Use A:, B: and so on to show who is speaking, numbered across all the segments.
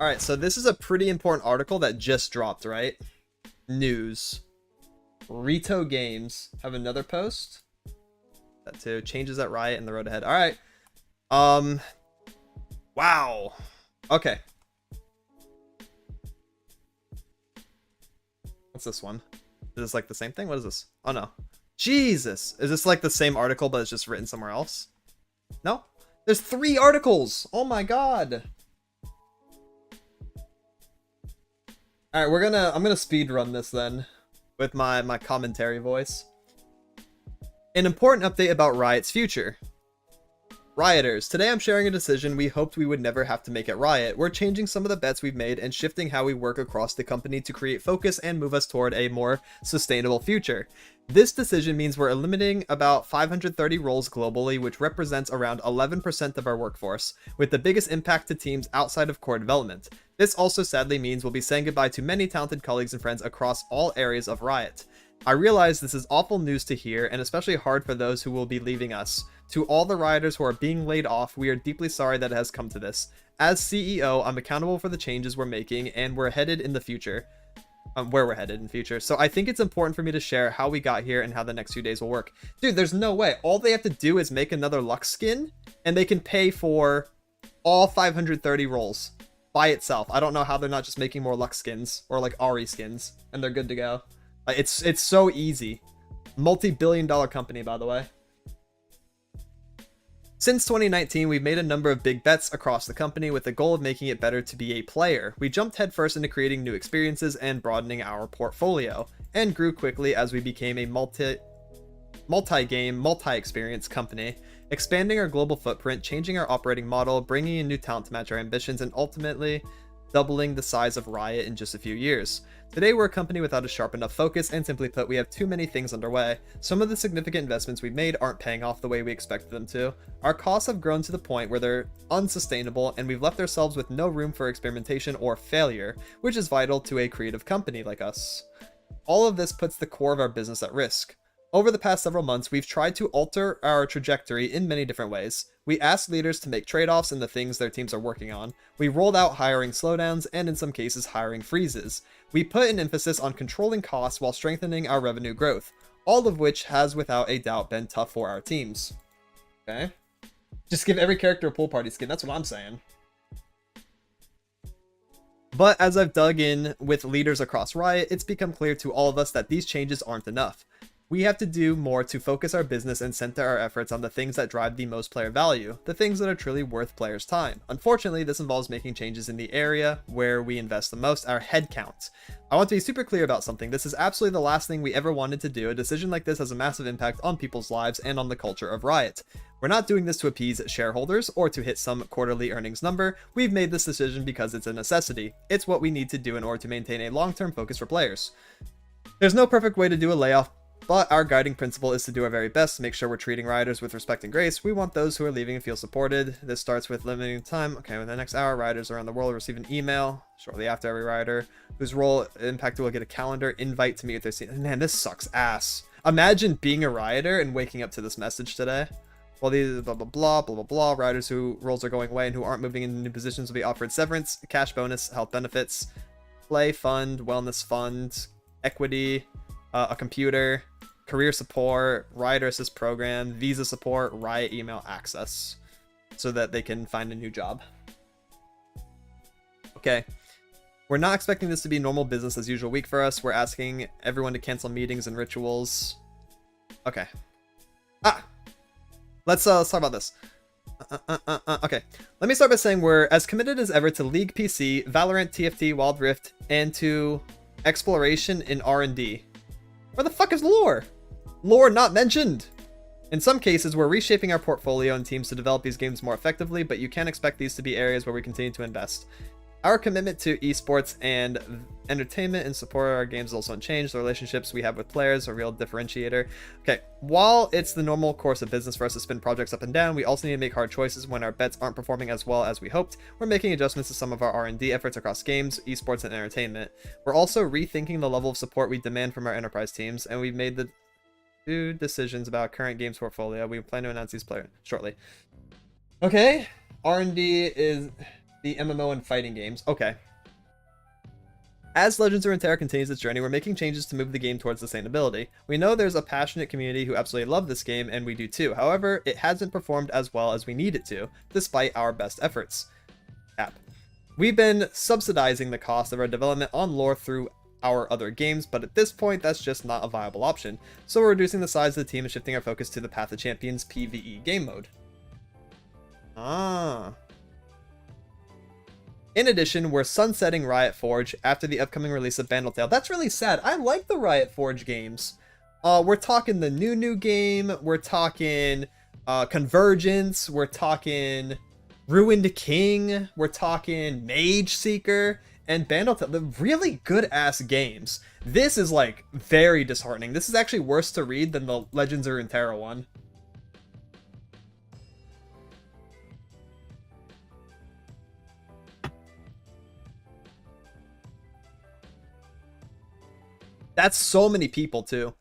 A: All right, so this is a pretty important article that just dropped, right? News. Rito Games have another post. That too. Changes at Riot and the road ahead. All right. Wow. Okay. What's this one? Is this like the same thing? What is this? Oh no. Jesus. Is this like the same article but it's just written somewhere else? No? There's 3 articles. Oh my god. All right, I'm gonna speed run this then with my commentary voice. An important update about Riot's future. Rioters, today I'm sharing a decision we hoped we would never have to make at Riot. We're changing some of the bets we've made and shifting how we work across the company to create focus and move us toward a more sustainable future. This decision means we're eliminating about 530 roles globally, which represents around 11% of our workforce, with the biggest impact to teams outside of core development. This also sadly means we'll be saying goodbye to many talented colleagues and friends across all areas of Riot. I realize this is awful news to hear, and especially hard for those who will be leaving us. To all the Rioters who are being laid off, we are deeply sorry that it has come to this. As CEO, I'm accountable for the changes we're making, and we're headed in the future. Where we're headed in future. So I think it's important for me to share how we got here and how the next few days will work. Dude, there's no way. All they have to do is make another Lux skin, and they can pay for all 530 roles by itself. I don't know how they're not just making more Lux skins, or like Ari skins, and they're good to go. It's so easy. Multi-billion-dollar company, by the way. Since 2019, we've made a number of big bets across the company with the goal of making it better to be a player. We jumped headfirst into creating new experiences and broadening our portfolio, and grew quickly as we became a multi-game, multi-experience company, expanding our global footprint, changing our operating model, bringing in new talent to match our ambitions, and ultimately doubling the size of Riot in just a few years. Today we're a company without a sharp enough focus, and simply put, we have too many things underway. Some of the significant investments we've made aren't paying off the way we expected them to. Our costs have grown to the point where they're unsustainable, and we've left ourselves with no room for experimentation or failure, which is vital to a creative company like us. All of this puts the core of our business at risk. Over the past several months, we've tried to alter our trajectory in many different ways. We asked leaders to make trade-offs in the things their teams are working on. We rolled out hiring slowdowns and in some cases hiring freezes. We put an emphasis on controlling costs while strengthening our revenue growth, all of which has without a doubt been tough for our teams. Okay? Just give every character a pool party skin, that's what I'm saying. But as I've dug in with leaders across Riot, it's become clear to all of us that these changes aren't enough. We have to do more to focus our business and center our efforts on the things that drive the most player value, the things that are truly worth players' time. Unfortunately, this involves making changes in the area where we invest the most, our headcount. I want to be super clear about something. This is absolutely the last thing we ever wanted to do. A decision like this has a massive impact on people's lives and on the culture of Riot. We're not doing this to appease shareholders or to hit some quarterly earnings number. We've made this decision because it's a necessity. It's what we need to do in order to maintain a long-term focus for players. There's no perfect way to do a layoff, but our guiding principle is to do our very best to make sure we're treating Rioters with respect and grace. We want those who are leaving to feel supported. This starts with limiting time. Okay, within the next hour, Rioters around the world will receive an email shortly after every Rioter whose role impacted will get a calendar invite to meet with their team. Man, this sucks ass. Imagine being a Rioter and waking up to this message today. Well, these blah, blah, blah, blah, blah, blah. Rioters who roles are going away and who aren't moving into new positions will be offered severance, cash bonus, health benefits, play fund, wellness fund, equity, a computer, career support, Rioter assist program, visa support, Riot email access, so that they can find a new job. Okay. We're not expecting this to be normal business as usual week for us. We're asking everyone to cancel meetings and rituals. Okay. Let's talk about this. Okay. Let me start by saying we're as committed as ever to League PC, Valorant, TFT, Wild Rift, and to exploration in R&D. Where the fuck is LoR? LoR not mentioned! In some cases, we're reshaping our portfolio and teams to develop these games more effectively, but you can't expect these to be areas where we continue to invest. Our commitment to esports and entertainment and support of our games is also unchanged. The relationships we have with players are a real differentiator. Okay, while it's the normal course of business for us to spin projects up and down, we also need to make hard choices when our bets aren't performing as well as we hoped. We're making adjustments to some of our R&D efforts across games, esports, and entertainment. We're also rethinking the level of support we demand from our enterprise teams, and we've made the two decisions about our current games portfolio. We plan to announce these players shortly. Okay, R&D is... The MMO and fighting games. Okay. As Legends of Runeterra continues its journey, we're making changes to move the game towards sustainability. We know there's a passionate community who absolutely love this game, and we do too. However, it hasn't performed as well as we need it to, despite our best efforts. Cap. We've been subsidizing the cost of our development on LoR through our other games, but at this point, that's just not a viable option. So we're reducing the size of the team and shifting our focus to the Path of Champions PvE game mode. Ah. In addition, we're sunsetting Riot Forge after the upcoming release of Bandletale. That's really sad. I like the Riot Forge games. We're talking the new game. We're talking Convergence. We're talking Ruined King. We're talking Mage Seeker and Bandletale. The really good-ass games. This is, like, very disheartening. This is actually worse to read than the Legends of Runeterra one. That's so many people, too.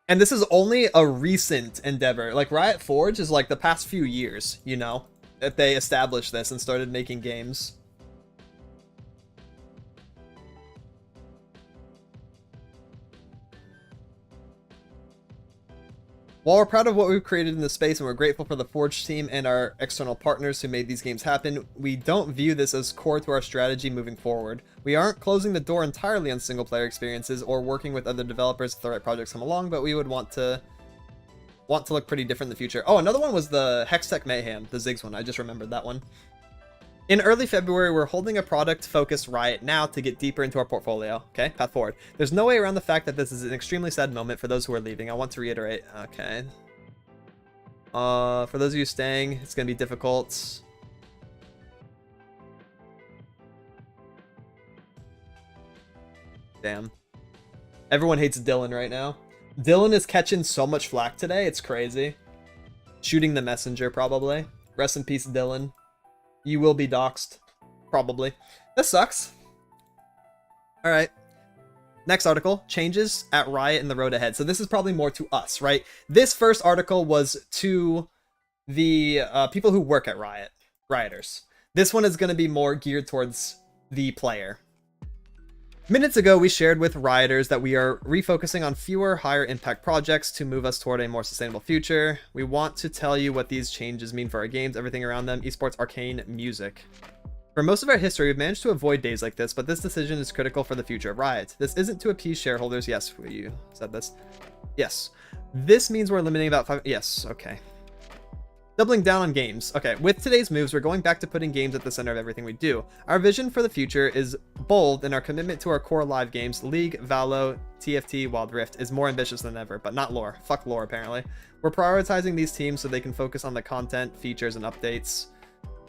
A: And this is only a recent endeavor. Like, Riot Forge is, like, the past few years, you know, that they established this and started making games. While we're proud of what we've created in this space and we're grateful for the Forge team and our external partners who made these games happen, we don't view this as core to our strategy moving forward. We aren't closing the door entirely on single-player experiences or working with other developers if the right projects come along, but we would want to look pretty different in the future. Oh, another one was the Hextech Mayhem, the Ziggs one. I just remembered that one. In early February, we're holding a product-focused Riot now to get deeper into our portfolio. Okay, path forward. There's no way around the fact that this is an extremely sad moment for those who are leaving. I want to reiterate. Okay. For those of you staying, it's going to be difficult. Damn. Everyone hates Dylan right now. Dylan is catching so much flack today, it's crazy. Shooting the messenger, probably. Rest in peace, Dylan. You will be doxxed. Probably. This sucks. Alright. Next article. Changes at Riot in the road ahead. So this is probably more to us, right? This first article was to the people who work at Riot. Rioters. This one is going to be more geared towards the player. Minutes ago, we shared with Rioters that we are refocusing on fewer, higher impact projects to move us toward a more sustainable future. We want to tell you what these changes mean for our games, everything around them, esports, arcane, music. For most of our history, we've managed to avoid days like this, but this decision is critical for the future of Riot. This isn't to appease shareholders. Yes, you said this. Yes. This means we're limiting about 5... Yes, okay. Doubling down on games. Okay, with today's moves, we're going back to putting games at the center of everything we do. Our vision for the future is bold, and our commitment to our core live games, League, Valo, TFT, Wild Rift, is more ambitious than ever, but not LoR. Fuck LoR, apparently. We're prioritizing these teams so they can focus on the content, features, and updates.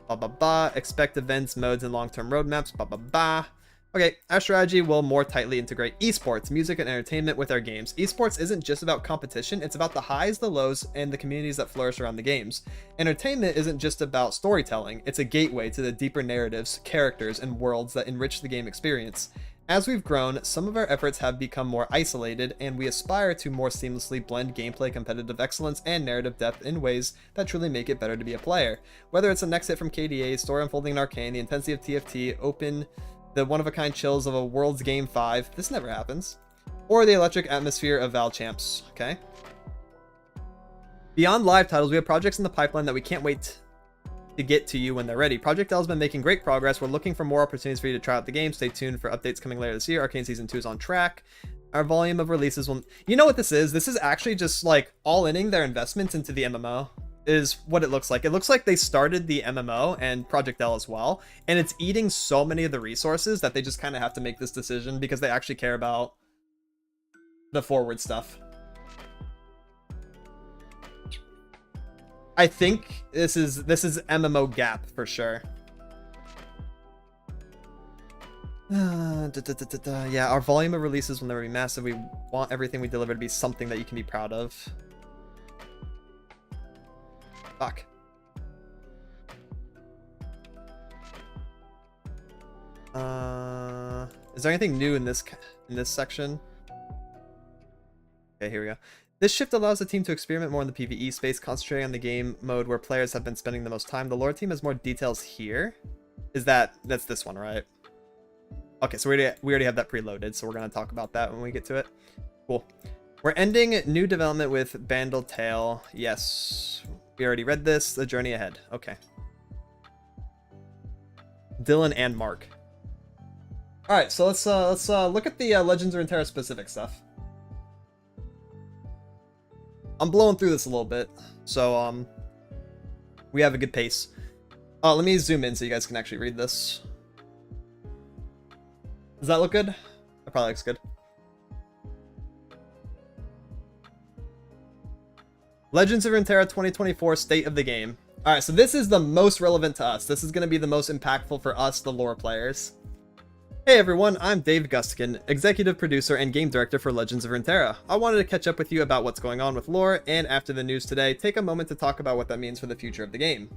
A: Ba ba ba. Expect events, modes, and long-term roadmaps. Ba ba ba. Okay, our strategy will more tightly integrate esports, music, and entertainment with our games. Esports isn't just about competition, it's about the highs, the lows, and the communities that flourish around the games. Entertainment isn't just about storytelling, it's a gateway to the deeper narratives, characters, and worlds that enrich the game experience. As we've grown, some of our efforts have become more isolated, and we aspire to more seamlessly blend gameplay, competitive excellence, and narrative depth in ways that truly make it better to be a player. Whether it's a next hit from KDA, story unfolding in Arcane, the intensity of TFT, the one-of-a-kind chills of a World's Game 5. This never happens. Or the electric atmosphere of Val Champs. Okay. Beyond live titles, we have projects in the pipeline that we can't wait to get to you when they're ready. Project L has been making great progress. We're looking for more opportunities for you to try out the game. Stay tuned for updates coming later this year. Arcane Season 2 is on track. Our volume of releases will... You know what this is? This is actually just, like, all-inning their investments into the MMO. Is what it looks like. It looks like they started the MMO and Project L as well, and it's eating so many of the resources that they just kind of have to make this decision because they actually care about the forward stuff. I think this is MMO gap for sure. Yeah, our volume of releases will never be massive. We want everything we deliver to be something that you can be proud of. Fuck. Is there anything new in this section? Okay, here we go. This shift allows the team to experiment more in the PvE space, concentrating on the game mode where players have been spending the most time. The LoR team has more details here. That's this one, right? Okay, so we already have that preloaded, so we're gonna talk about that when we get to it. Cool. We're ending new development with Bandle Tale. Yes, we already read this. The journey ahead. Okay. Dylan and Mark. All right, so let's look at the Legends of Runeterra specific stuff. I'm blowing through this a little bit, so we have a good pace. Let me zoom in so you guys can actually read this. Does that look good? That probably looks good. Legends of Runeterra 2024 State of the Game. Alright, so this is the most relevant to us. This is going to be the most impactful for us, the lore players. Hey everyone, I'm Dave Gustigan, executive producer and game director for Legends of Runeterra. I wanted to catch up with you about what's going on with lore, and after the news today, take a moment to talk about what that means for the future of the game.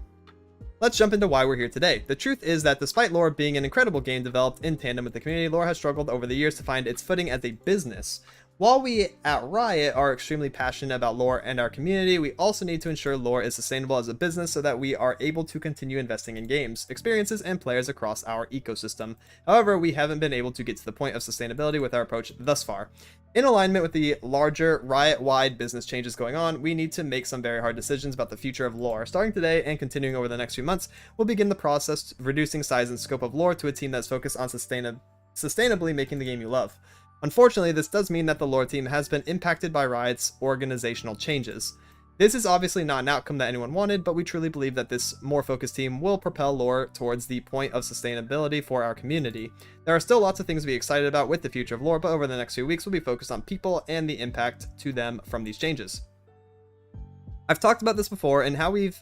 A: Let's jump into why we're here today. The truth is that despite lore being an incredible game developed in tandem with the community, lore has struggled over the years to find its footing as a business. While we at Riot are extremely passionate about lore and our community, we also need to ensure lore is sustainable as a business so that we are able to continue investing in games, experiences, and players across our ecosystem. However, we haven't been able to get to the point of sustainability with our approach thus far. In alignment with the larger Riot-wide business changes going on, we need to make some very hard decisions about the future of lore. Starting today and continuing over the next few months, we'll begin the process reducing size and scope of lore to a team that's focused on sustainably making the game you love. Unfortunately, this does mean that the lore team has been impacted by Riot's organizational changes. This is obviously not an outcome that anyone wanted, but we truly believe that this more focused team will propel lore towards the point of sustainability for our community. There are still lots of things to be excited about with the future of lore, but over the next few weeks we'll be focused on people and the impact to them from these changes. I've talked about this before and how we've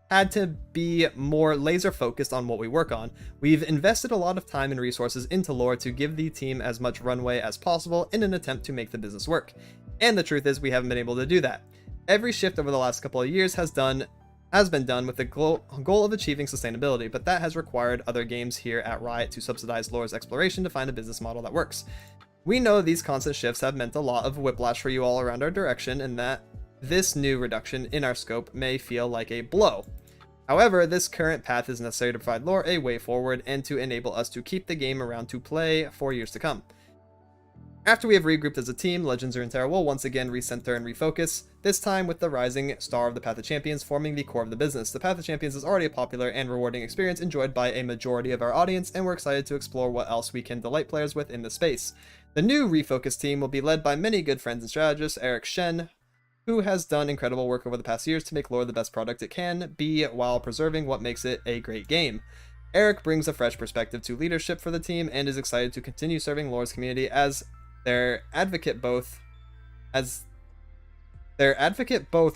A: had to be more laser focused on what we work on. We've invested a lot of time and resources into lore to give the team as much runway as possible in an attempt to make the business work. And the truth is we haven't been able to do that. Every shift over the last couple of years has been done with the goal of achieving sustainability, but that has required other games here at Riot to subsidize lore's exploration to find a business model that works. We know these constant shifts have meant a lot of whiplash for you all around our direction, and that this new reduction in our scope may feel like a blow. However, this current path is necessary to provide lore a way forward and to enable us to keep the game around to play for years to come. After we have regrouped as a team, Legends of Runeterra will once again recenter and refocus, this time with the rising star of the Path of Champions forming the core of the business. The Path of Champions is already a popular and rewarding experience enjoyed by a majority of our audience, and we're excited to explore what else we can delight players with in the space. The new refocused team will be led by many good friends and strategists, Eric Shen, who has done incredible work over the past years to make lore the best product it can be while preserving what makes it a great game. Eric brings a fresh perspective to leadership for the team and is excited to continue serving lore's community as their advocate both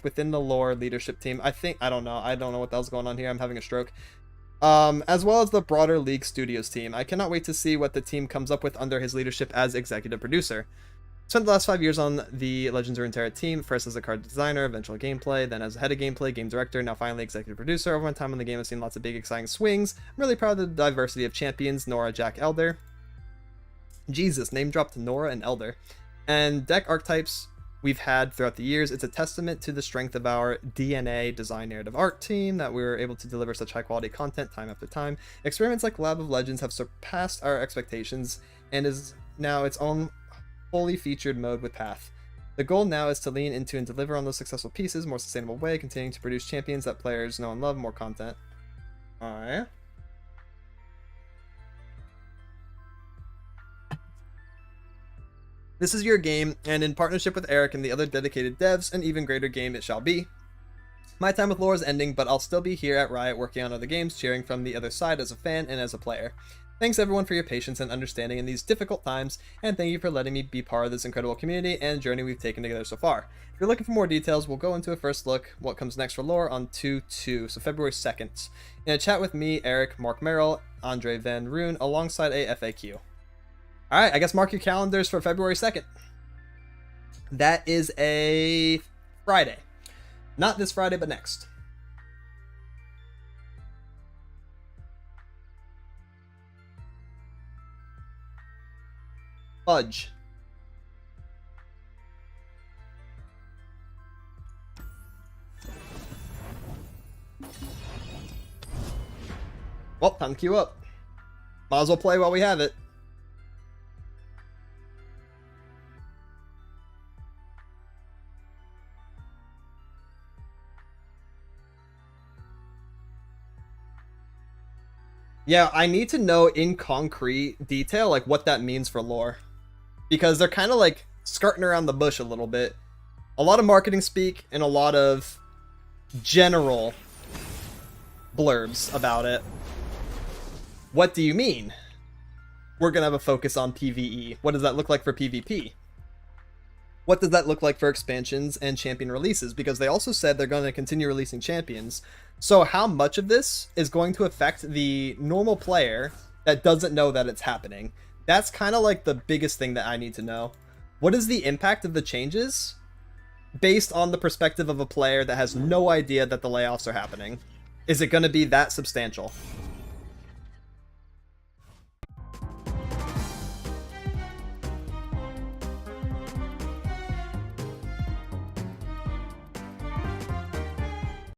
A: within the lore leadership team. I don't know what the hell's going on here. I'm having a stroke. As well as the broader League Studios team. I cannot wait to see what the team comes up with under his leadership as executive producer. Spent the last 5 years on the Legends of Runeterra team, first as a card designer, eventual gameplay, then as head of gameplay, game director, now finally executive producer. Over my time on the game, I've seen lots of big, exciting swings. I'm really proud of the diversity of champions, Nora, Jack, Elder. Jesus, name dropped Nora and Elder. And deck archetypes we've had throughout the years. It's a testament to the strength of our DNA design narrative art team that we were able to deliver such high quality content time after time. Experiments like Lab of Legends have surpassed our expectations and is now its own fully featured mode with Path. The goal now is to lean into and deliver on those successful pieces more sustainable way, continuing to produce champions that players know and love, more content. Alright. This is your game, and in partnership with Eric and the other dedicated devs, an even greater game it shall be. My time with lore is ending, but I'll still be here at Riot working on other games, cheering from the other side as a fan and as a player. Thanks everyone for your patience and understanding in these difficult times, and thank you for letting me be part of this incredible community and journey we've taken together so far. If you're looking for more details, we'll go into a first look what comes next for lore on 2/2, so February 2nd, in a chat with me, Eric, Mark Merrill, Andre Van Roon, alongside a FAQ. Alright, I guess mark your calendars for February 2nd. That is a Friday. Not this Friday, but next. Fudge. Well, time to queue up. Might as well play while we have it. Yeah, I need to know in concrete detail like what that means for lore. Because they're kind of like skirting around the bush a little bit. A lot of marketing speak and a lot of general blurbs about it. What do you mean? We're going to have a focus on PvE. What does that look like for PvP? What does that look like for expansions and champion releases? Because they also said they're going to continue releasing champions. So how much of this is going to affect the normal player that doesn't know that it's happening? That's kind of like the biggest thing that I need to know. What is the impact of the changes based on the perspective of a player that has no idea that the layoffs are happening? Is it going to be that substantial?